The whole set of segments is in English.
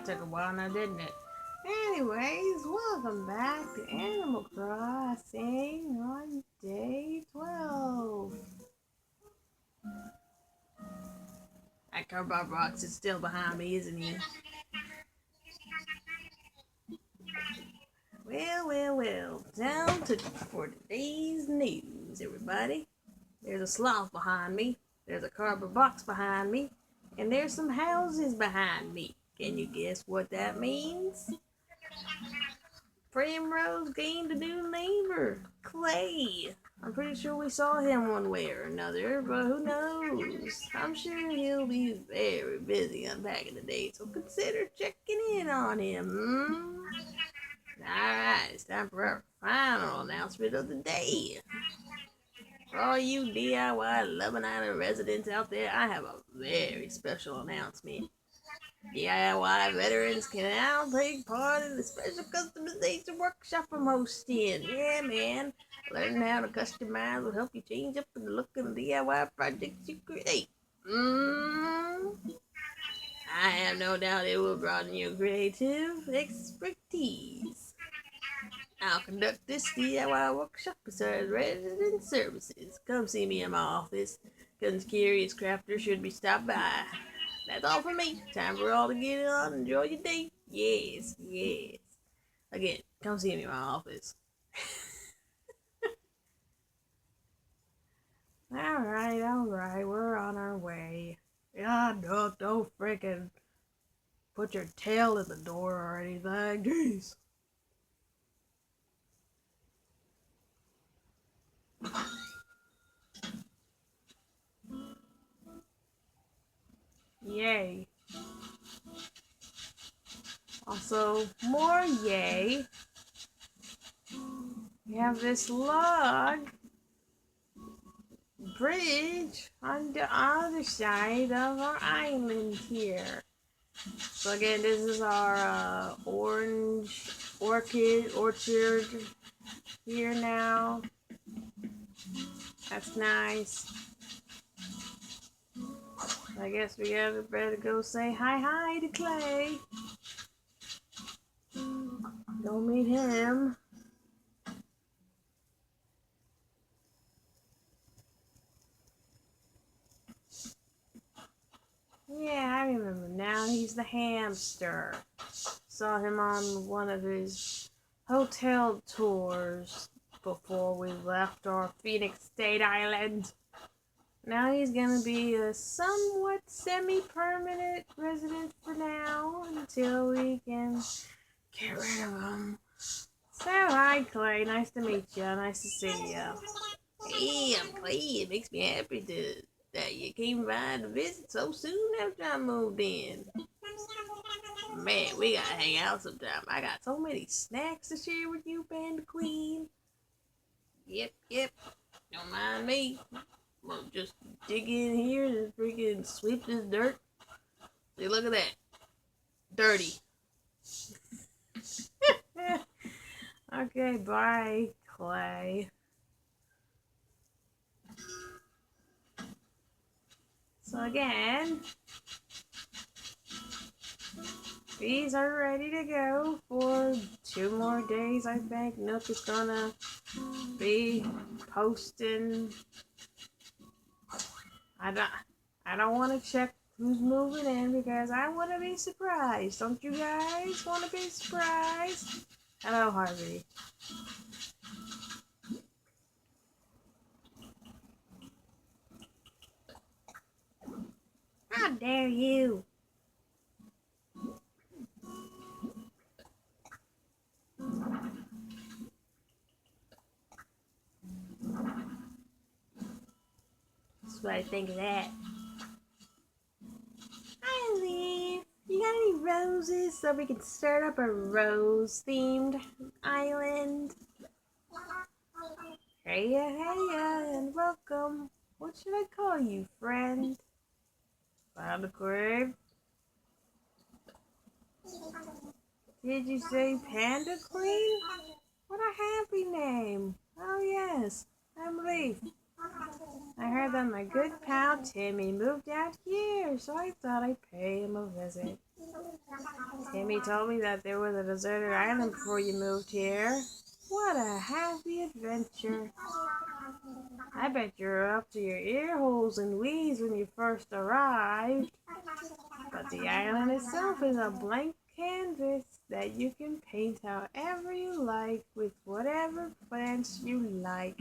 that took a while now, didn't it? Anyways, welcome back to Animal Crossing on day 12. That cardboard box is still behind me, isn't he? Well. Down to for today's news, everybody. There's a sloth behind me. There's a cardboard box behind me. And there's some houses behind me. Can you guess what that means? Primrose gained a new neighbor, Clay. I'm pretty sure we saw him one way or another, but who knows? I'm sure he'll be very busy unpacking today, so consider checking in on him. Alright, it's time for our final announcement of the day. For all you DIY Loving Island residents out there, I have a very special announcement. DIY veterans can now take part in the special customization workshop I'm hosting. Yeah, man. Learning how to customize will help you change up the look of the DIY projects you create. I have no doubt it will broaden your creative expertise. I'll conduct this DIY workshop besides resident services. Come see me in my office, because curious crafters should be stopped by. That's all for me. Time for all to get on and enjoy your day. Yes. Again, come see me in my office. Alright. We're on our way. Yeah, don't freaking put your tail in the door or anything. Jeez. Yay. Also, more yay. We have this log bridge on the other side of our island here. So again, this is our orange orchard here now. That's nice. I guess we better go say hi to Clay. Go meet him. Yeah, I remember now. He's the hamster. Saw him on one of his hotel tours before we left our Phoenix State Island. Now he's gonna be a somewhat semi-permanent resident for now until we can get rid of him. So, hi Clay, nice to meet you, nice to see you. Hey, I'm Clay. It makes me happy that you came by to visit so soon after I moved in. Man, we gotta hang out sometime. I got so many snacks to share with you, Panda Queen. Yep. Don't mind me. We'll just dig in here and freaking sweep this dirt. See, look at that. Dirty. Okay, bye, Clay. So again, these are ready to go for 2 more days, I think. Nook is gonna be posting. I don't want to check who's moving in because I want to be surprised. Don't you guys want to be surprised? Hello, Harvey. How dare you? That's what I think of that. Hi, Leaf. You got any roses so we can start up a rose-themed island? Heya, and welcome. What should I call you, friend? Panda Queen? Did you say Panda Queen? What a happy name. Oh yes, I'm Leaf. I heard that my good pal Timmy moved out here, so I thought I'd pay him a visit. Timmy told me that there was a deserted island before you moved here. What a happy adventure. I bet you're up to your ear holes in weeds when you first arrived. But the island itself is a blank canvas that you can paint however you like with whatever plants you like.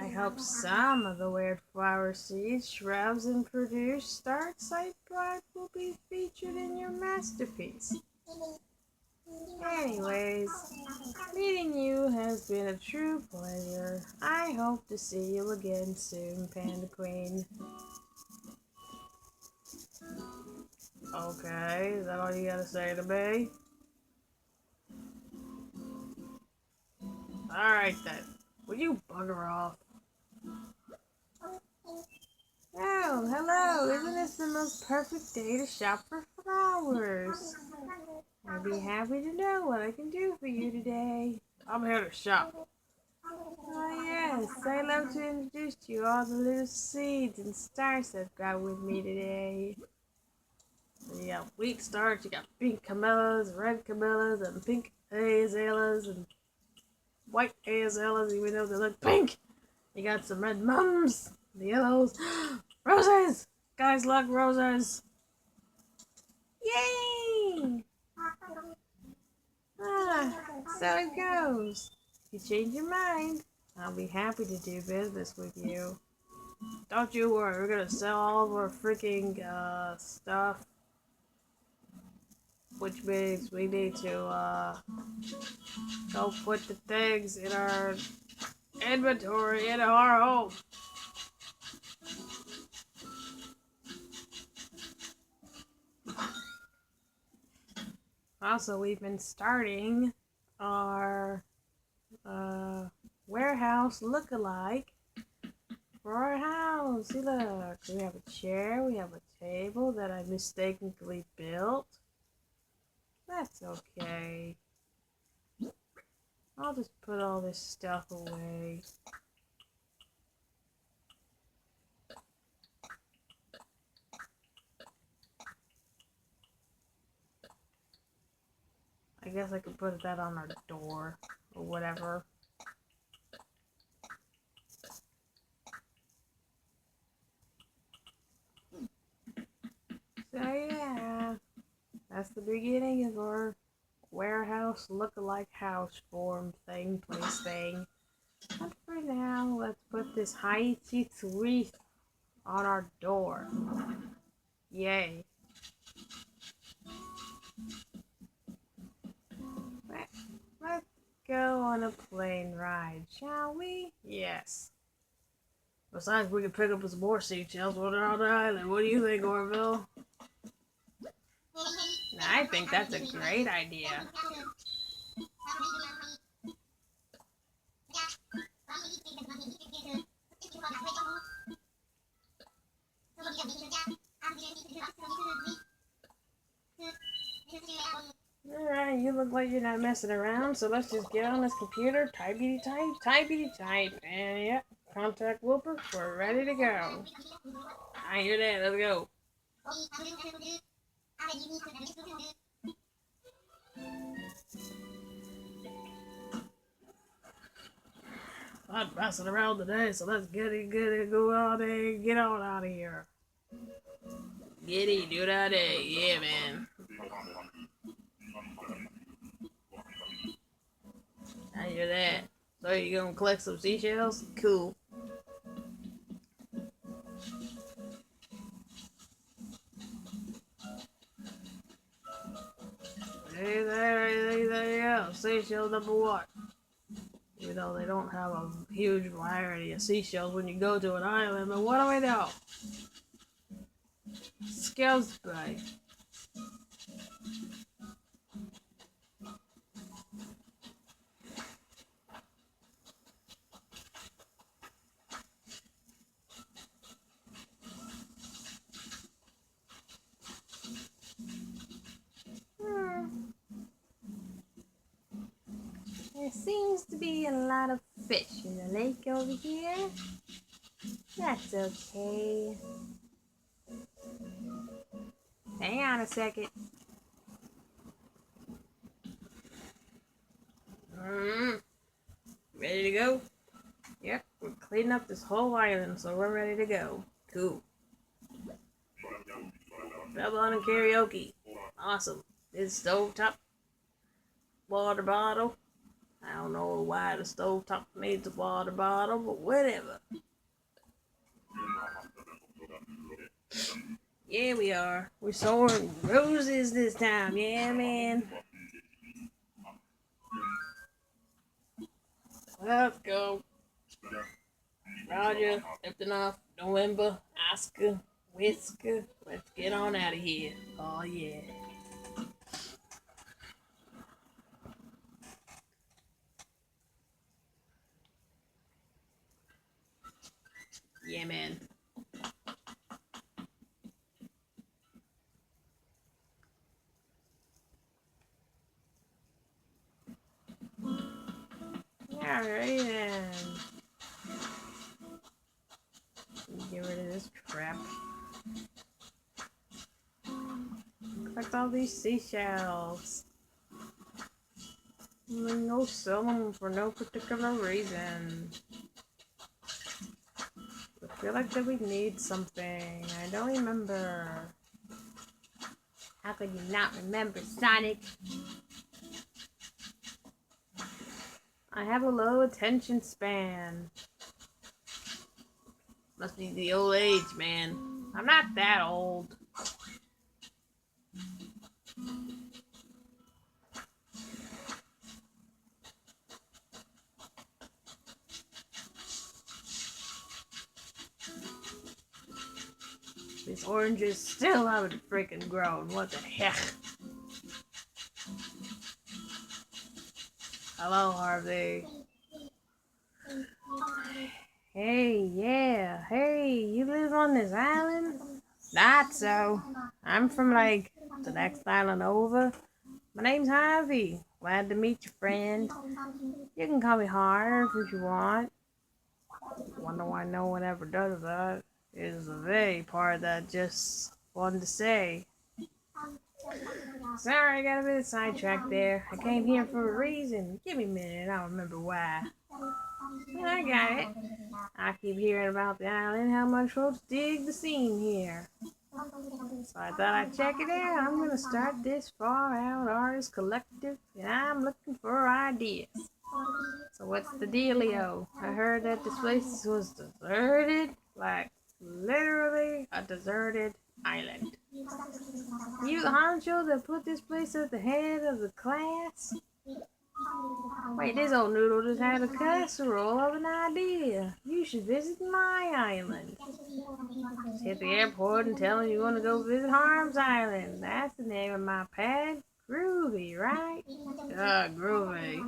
I hope some of the weird flower seeds, shrubs, and produced dark side bark will be featured in your masterpiece. Anyways, meeting you has been a true pleasure. I hope to see you again soon, Panda Queen. Okay, is that all you gotta say to me? Alright then. Will you bugger off? Oh, hello. Isn't this the most perfect day to shop for flowers? I'd be happy to know what I can do for you today. I'm here to shop. Oh yes, I'd love to introduce to you all the little seeds and stars I've got with me today. So you got wheat starch, you got pink camellias, red camellias, and pink azaleas, and white azaleas, even though they look pink. You got some red mums, the yellows, roses! Guys love roses! Yay! So it goes. If you change your mind, I'll be happy to do business with you. Don't you worry, we're gonna sell all of our freaking stuff. Which means we need to go put the things in our inventory in our home. Also, we've been starting our warehouse look-alike for our house. See, look, we have a chair, we have a table that I mistakenly built. That's okay. I'll just put all this stuff away. I guess I could put that on our door or whatever. So yeah, that's the beginning of our warehouse look-alike house form thing, place thing. But for now, let's put this high-teeth wreath on our door. Yay. Let's go on a plane ride, shall we? Yes. Besides, we can pick up some more seashells when we're on the island. What do you think, Orville? I think that's a great idea. Alright, you look like you're not messing around, so let's just get on this computer, typey type, and yep, contact Whooper, we're ready to go. I hear that, let's go. I'm messing around today, so let's go out and get on out of here. Giddy, do that, yeah, man. I hear that. So you gonna collect some seashells? Cool. Hey there you go. Seashell number one. Even though they don't have a huge variety of seashells when you go to an island, but what do we know? Skills play. There seems to be a lot of fish in the lake over here. That's okay. Hang on a second. Ready to go? Yep, we're cleaning up this whole island, so we're ready to go. Cool. Double on karaoke. Awesome. This stovetop water bottle. I don't know why the stovetop needs a water bottle, but whatever. Yeah, we are. We're sowing roses this time. Yeah, man. Let's go. Roger, Lifting off, November, Oscar, Whisker. Let's get on out of here. Oh, yeah. Yeah, man. Alright then. Get rid of this crap. Collect all these seashells. No, sell them for no particular reason. I feel like that we need something. I don't remember. How could you not remember, Sonic? I have a low attention span. Must be the old age, man. I'm not that old. These oranges still haven't freaking grown. What the heck? Hello, Harvey. Hey, yeah. Hey, you live on this island? Not so. I'm from, like, the next island over. My name's Harvey. Glad to meet you, friend. You can call me Harv if you want. Wonder why no one ever does that. Is the very part that I just wanted to say. Sorry, I got a bit sidetracked there. I came here for a reason. Give me a minute, I'll remember why. I got it. I keep hearing about the island, how much folks dig the scene here. So I thought I'd check it out. I'm gonna start this far out artist collective, and I'm looking for ideas. So what's the dealio? I heard that this place was deserted, like literally a deserted island. You the honcho that put this place at the head of the class? Wait, this old noodle just had a casserole of an idea. You should visit my island. Just hit the airport and tell him you want to go visit Harm's Island. That's the name of my pad. Groovy, right? Groovy.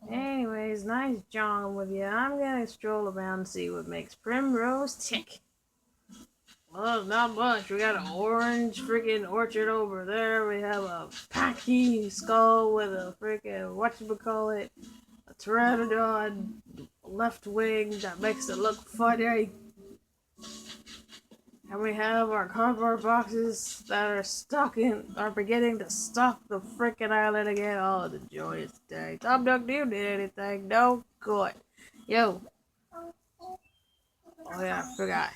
Anyways, nice jawing with you. I'm gonna stroll around and see what makes Primrose tick. Well, not much. We got an orange freaking orchard over there. We have a Packy skull with a freaking, whatchamacallit, a pteranodon left wing that makes it look funny. And we have our cardboard boxes that are beginning to stock the freaking island again. Oh, the joyous day. Tom Duck, do you need anything? No? Good. Yo. Oh yeah, I forgot.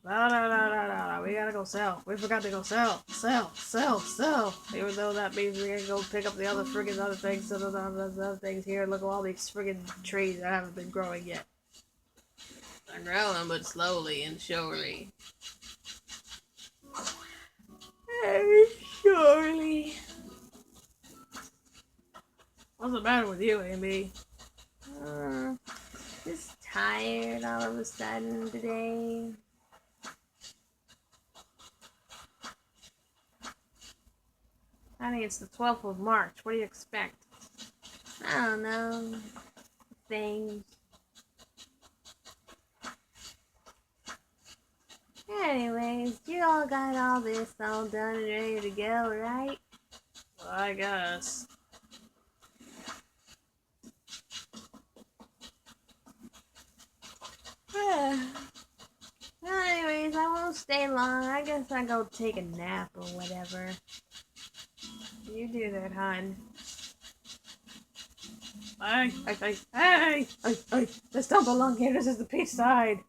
No. We gotta go sell. We forgot to go sell. Sell. Even though that means we gotta go pick up the other friggin' other things, some of the other things here. Look at all these friggin' trees that haven't been growing yet. They're growing, but slowly and surely. Very surely. What's the matter with you, Amy? Just tired all of a sudden today. I think it's the 12th of March. What do you expect? I don't know. Things. Anyways, you all got all this all done and ready to go, right? Well, I guess. Anyways, I won't stay long. I guess I'll go take a nap or whatever. You do that, hon. Hey! This don't belong here. This is the peach side.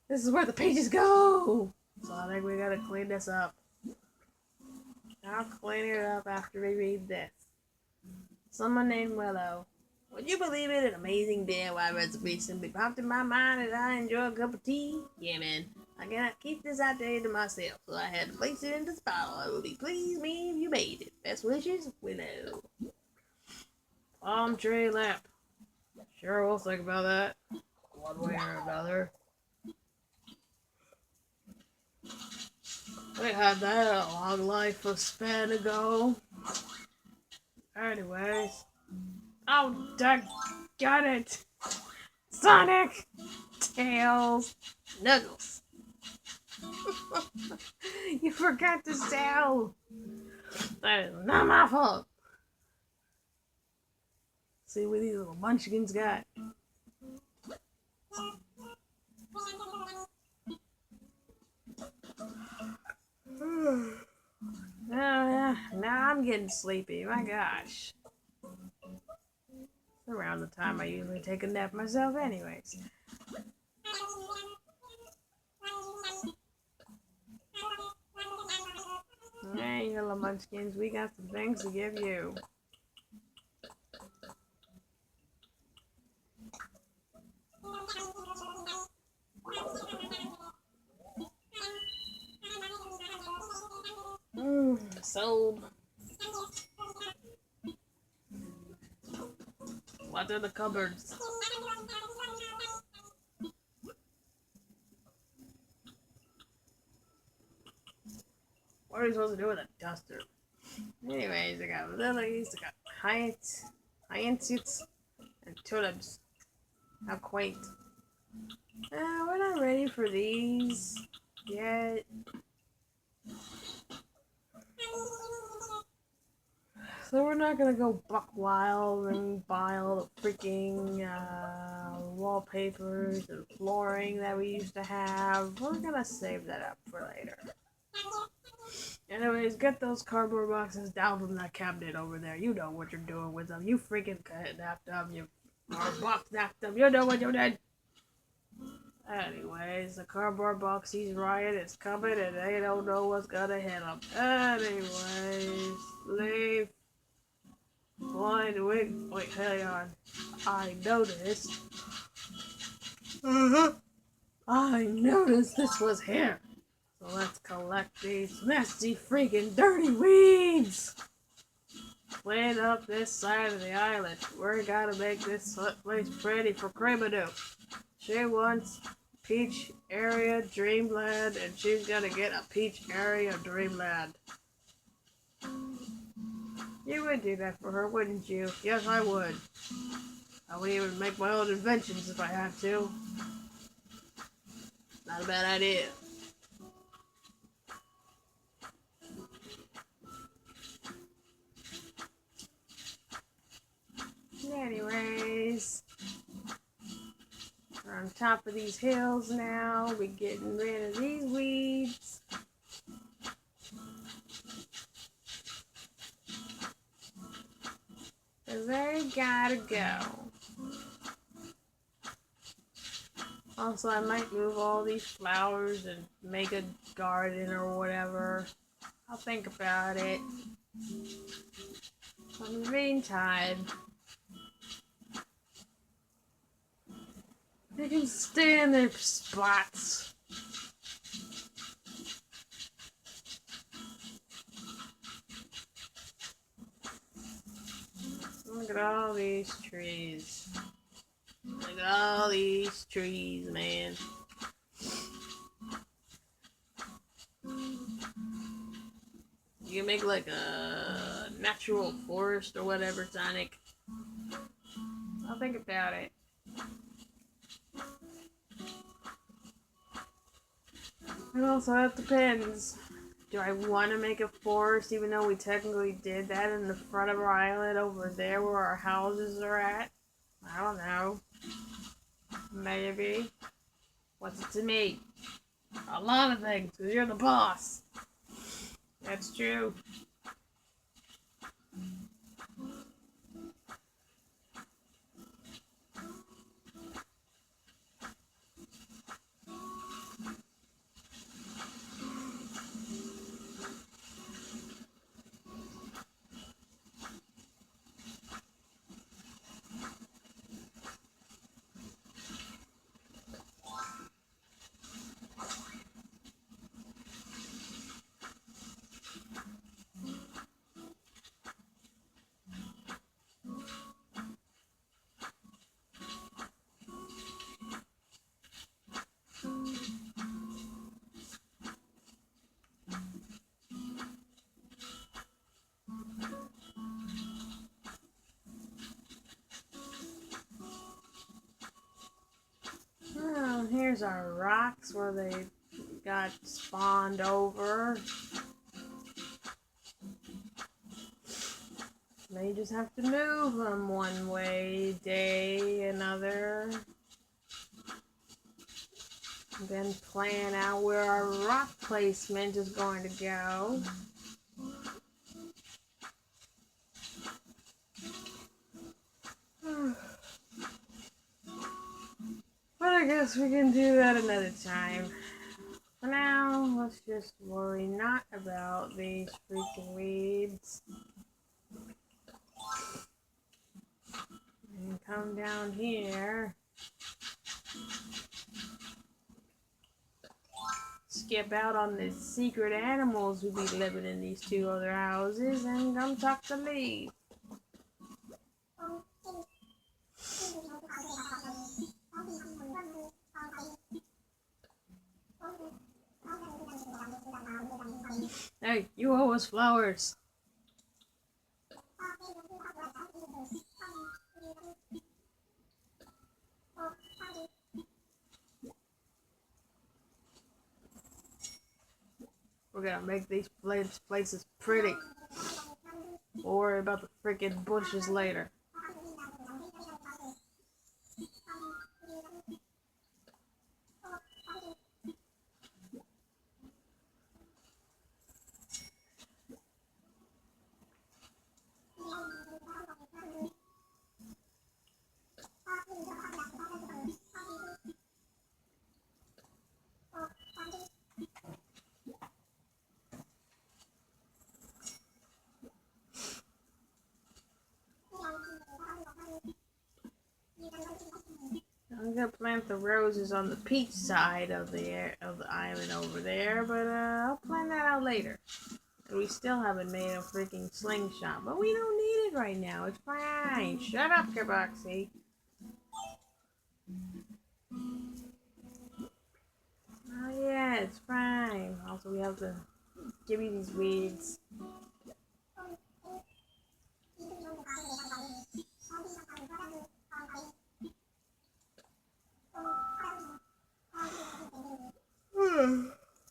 This is where the peaches go. So I think we gotta clean this up. I'll clean it up after we read this. Someone named Willow. Would you believe it? An amazing DIY recipe simply popped in my mind as I enjoy a cup of tea. Yeah, man. I cannot keep this idea to myself, so I had to place it in this bottle. It would be pleased me if you made it. Best wishes, Willow. Palm tree lamp. Sure, we'll think about that. One way or another. We had that a long life of span ago. Anyways. Oh, got it! Sonic! Tails! Knuckles! You forgot to sell! That is not my fault! See what these little munchkins got. Now I'm getting sleepy. My gosh. Around the time I usually take a nap myself anyways. Hey, little munchkins, we got some things to give you. Sold. What's in the cupboards? What are you supposed to do with a duster? Anyways, I got lilies, I got hyacinths, and tulips. How quaint. We're not ready for these yet. So we're not gonna go buck wild and buy all the freaking wallpapers and flooring that we used to have. We're gonna save that up for later. Anyways, get those cardboard boxes down from that cabinet over there. You know what you're doing with them. You freaking kidnapped them. You box napped them. You know what you did. Anyways, the cardboard boxies riot is coming and they don't know what's gonna hit them. Anyways, leave. Blind wait, hang on. I noticed. I noticed this was here. So let's collect these nasty freaking dirty weeds. Clean up this side of the island. We're gonna make this place pretty for Primrose. She wants Peach Area Dreamland, and she's gonna get a Peach Area Dreamland. You would do that for her, wouldn't you? Yes, I would. I would even make my own inventions if I had to. Not a bad idea. Anyways, we're on top of these hills now. We're getting rid of these weeds. They gotta go. Also, I might move all these flowers and make a garden or whatever. I'll think about it. In the meantime, they can stay in their spots. Look at all these trees. Look at all these trees, man. You can make like a natural forest or whatever, Sonic. I'll think about it. And also, it depends. Do I want to make a forest, even though we technically did that in the front of our island over there where our houses are at? I don't know. Maybe. What's it to me? A lot of things, because you're the boss. That's true. Well, here's our rocks where they got spawned over. They just have to move them one way, day, another. And then plan out where our rock placement is going to go. But I guess we can do that another time. For now, let's just worry not about these freaking weeds. And come down here. Skip out on the secret animals who be living in these two other houses and come talk to Lee. Hey, you owe us flowers. We're gonna make these places pretty. We'll worry about the freaking bushes later. I'm gonna plant the roses on the peach side of the island over there, but I'll plan that out later. And we still haven't made a freaking slingshot, but we don't need it right now. It's fine. Shut up, Kaboxy. Oh yeah, it's fine. Also, we have to give me these weeds.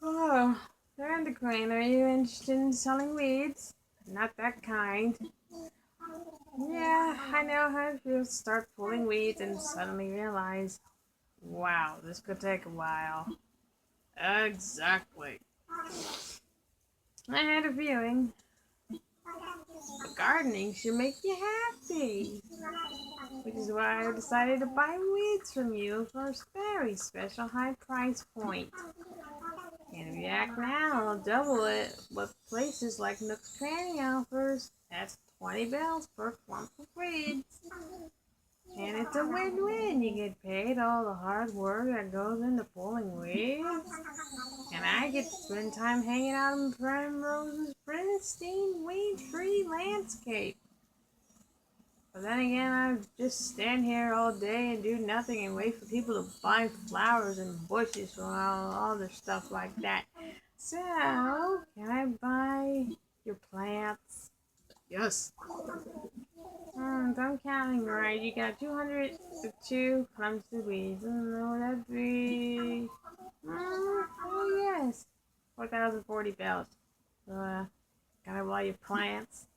Oh, Randiquane, are you interested in selling weeds? Not that kind. Yeah, I know how it feels to start pulling weeds and suddenly realize, wow, this could take a while. Exactly. I had a feeling. Gardening should make you happy. Which is why I decided to buy weeds from you for a very special high price point. And if you act now, I'll double it with places like Nook's Cranny offers. That's 20 bells per clump of weeds. And it's a win-win. You get paid all the hard work that goes into pulling weeds. And I get to spend time hanging out in Primrose's pristine weed-free landscape. But then again, I just stand here all day and do nothing and wait for people to buy flowers and bushes and all other stuff like that. So, can I buy your plants? Yes. I'm counting right. You got 202 clumps of weeds. What would that be? Oh yes. 4,040 bells. So, can I buy your plants?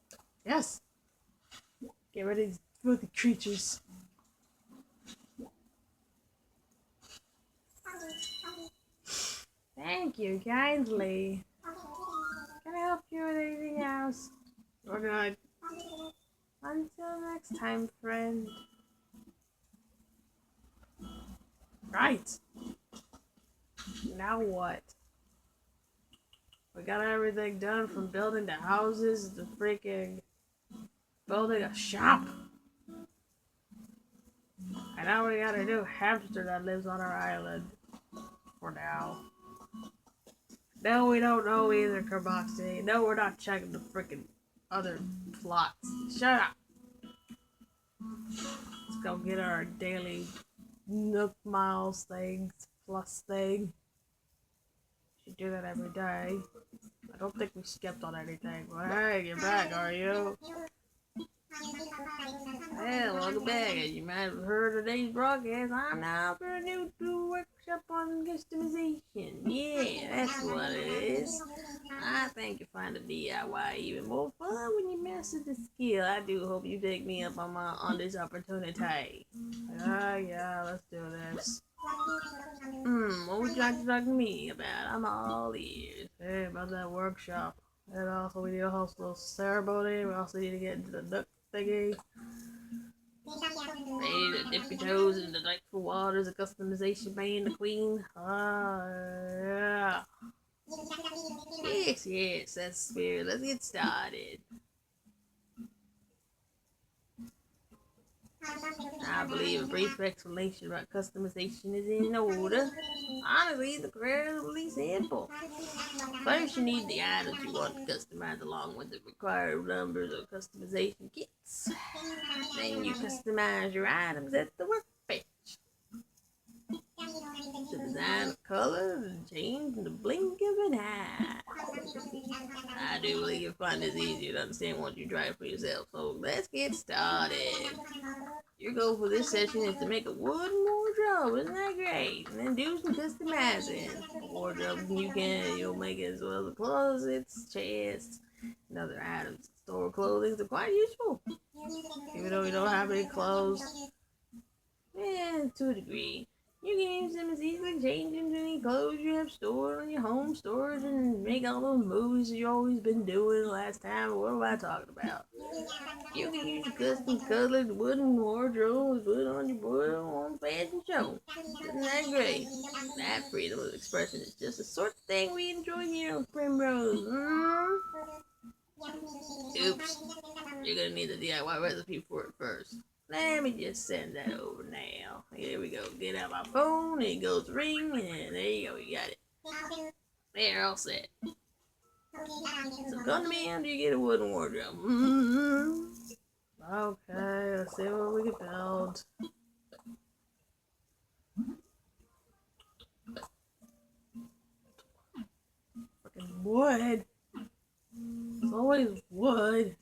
Yes. Get rid of these filthy creatures. Thank you kindly. Can I help you with anything else? We're good. Until next time, friend. Right. Now what? We got everything done from building the houses to freaking building a shop. And now we got a new hamster that lives on our island. For now. No, we don't know either, Kerboxy. No, we're not checking the freaking other plots. Shut up. Let's go get our daily Nook Miles things plus thing. Should do that every day. I don't think we skipped on anything. But hey, you're back, are you? Hey, welcome back. As you might have heard of today's broadcast, I'm now for a new workshop on customization. Yeah, that's what it is. I think you find the DIY even more fun when you master the skill. I do hope you take me up on this opportunity. Yeah, let's do this. What would you like to talk to me about? I'm all ears. Hey, about that workshop. And also, we need a host a little ceremony. We also need to get into the duck thingy. Ready to dip your toes in the delightful waters of customization, being the queen. Yeah. Yes, that's spirit. Let's get started. I believe a brief explanation about customization is in order. Honestly, the incredibly simple. First, you need the items you want to customize along with the required numbers of customization kits. Then you customize your items at the workbench. To design the color and change in the blink of an eye. I do believe you'll find this easier to understand once you try it for yourself. So let's get started. Your goal for this session is to make a wooden wardrobe, isn't that great? And then do some customizing. Wardrobe you'll make it as well as closets, chests, and other items. Store clothing are quite useful. Even though you don't have any clothes, to a degree. You can use them as easily change into any clothes you have stored on your home storage and make all those movies you've always been doing last time. What am I talking about? You can use your custom colored wooden wardrobe and put on your board on fashion show. Isn't that great? That freedom of expression is just the sort of thing we enjoy here on Primrose. Oops. You're gonna need the DIY recipe for it first. Let me just send that over now. Here we go. Get out my phone. It goes ring, and there you go. You got it. There, all set. So come to me after you get a wooden wardrobe. Okay, let's see what we can build. Fucking wood. It's always wood.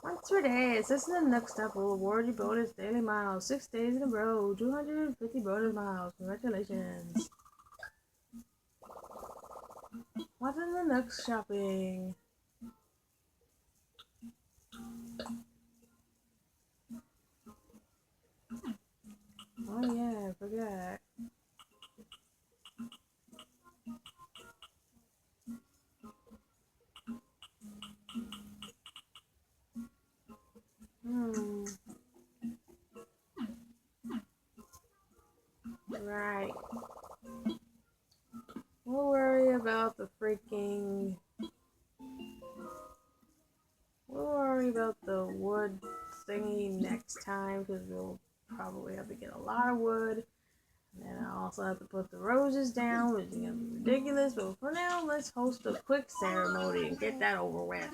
Once for days, this is the next step will award you bonus daily miles. 6 days in a row, 250 bonus miles. Congratulations. What's in the next shopping? Oh yeah, I forgot. Right. We'll worry about the freaking... We'll worry about the wood thingy next time, because we'll probably have to get a lot of wood. And then I also have to put the roses down, which is going to be ridiculous. But for now, let's host a quick ceremony and get that over with.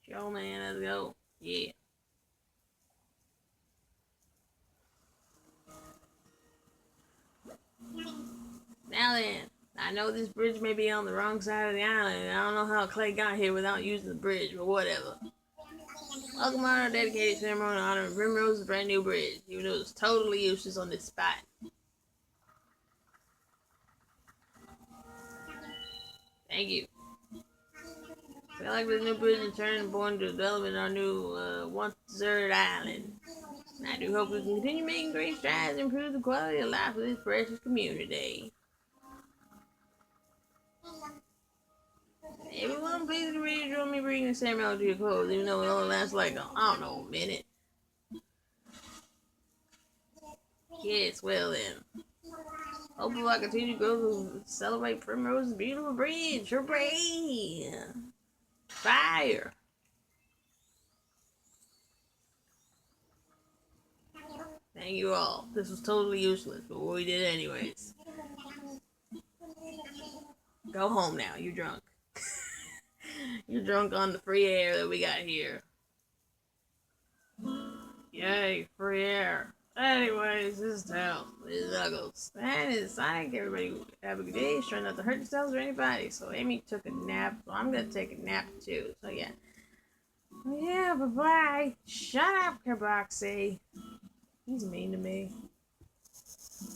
Show man, let's go. Yeah. Now then, I know this bridge may be on the wrong side of the island, and I don't know how Clay got here without using the bridge, but whatever. Welcome on our dedicated ceremony in honor of Primrose's brand new bridge, even though it's totally useless on this spot. Thank you. I feel like this new bridge is turning born to development our new once deserted island. I do hope we can continue making great strides and improve the quality of life of this precious community. Everyone, please agree to join me bringing the ceremony to your close, even though it only lasts like, I don't know, a minute. Yes, well then. Hopefully I continue to go to celebrate Primrose's beautiful bridge. Hooray! Fire! Thank you all. This was totally useless, but we did it anyways. Go home now. You're drunk. You're drunk on the free air that we got here. Yay, free air. Anyways, this is Tails. This is Uggles. And it's Sonic. Everybody have a good day. Try not to hurt yourselves or anybody. So Amy took a nap, so I'm gonna take a nap too. So yeah. Yeah, bye-bye. Shut up, Kerboxy. He's mean to me.